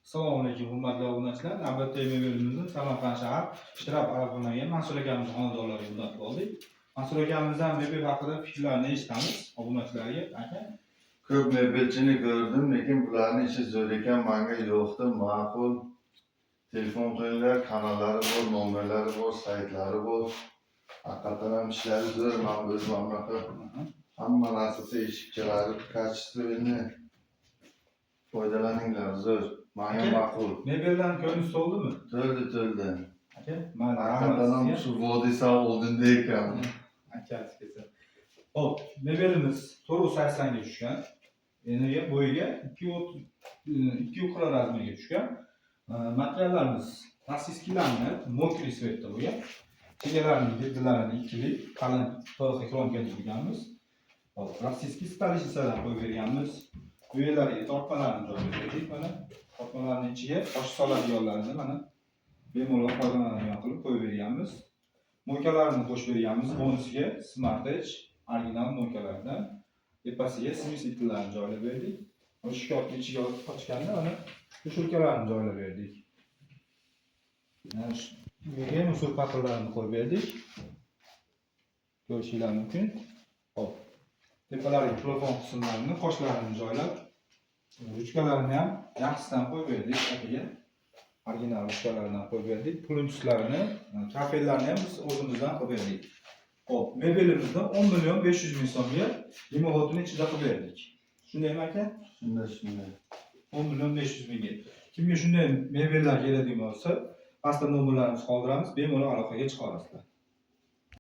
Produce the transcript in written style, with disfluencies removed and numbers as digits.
Assalomu alaykum, hurmatli obunachilar. Navbatdagi bölümümüzün Samarqand shahar Ishtirok Arabxonaga Mansur akamizning xonadonlariga jo'natib oldik. Mansur akamizdan mebel haqida fikrlarni eshitamiz obunachilarga. Aka, ko'p mebelchini ko'rdim, lekin bularning ishi zo'r ekan, menga yo'qdi. Ma'qul. Telefon qilinglar, kanallari bor, nomerlari bor, saytlari bor. Haqiqatan ham ishlari zo'r. Men o'zim anaqa hamma narsasi eshikchalari kачественный. Foydalaninglar, zo'r. Menga ma'qul. mebeldan ko'nglingiz to'ldimi? To'ldi. Aka, mana Haqiqatan ham shu vodiysa oldinda ekan. Aka, kelsa. Hop, mebelimiz 480 ga tushgan. Eniga bo'yiga 2 yuqori razmerga tushgan. Materiallarimiz rossiyskiy laminat, mokriy svetda bo'lgan. Chegaralarining detalarini ikkili qalin to'liq kromka qilganmiz. Hop, rossiyskiy stalishisadan qo'yib berganmiz. Bu yerlarga tortmalarni joyladik. Mana tortmalarning ichiga osh soladiganlarini mana bemalol foydalanadigan qilib qo'yib berganmiz. Mo'kalarni qo'shib berganmiz. Bonusiga Smart Edge original mo'kalardan tepasiga smisitlarni joylab berdik. O'sha shkafning ichiga ochganda mana tushurkalarni joylab berdik. Mana shu musul patirlarini qo'yib berdik. Ko'rishingiz mumkin. Hop. Tepalariga plafon qismlarini, qoshlarini joylab, ruchkalarini ham yaxshisidan qo'yib berdik akaga. Original ruchkalardan qo'yib berdik. Pulunchislarini, kafellarni ham biz o'zimizdan qilib berdik. Hop, mebelimizni 10.500.000 so'mga limovotini ichida qilib berdik. Shundaymi aka? Shunday. 10.500.000 ga. Kimga shunday mebellar kerak bo'lsa, pastda nomerlarimizni qoldiramiz, bemalol aloqaga chiqa olasizlar.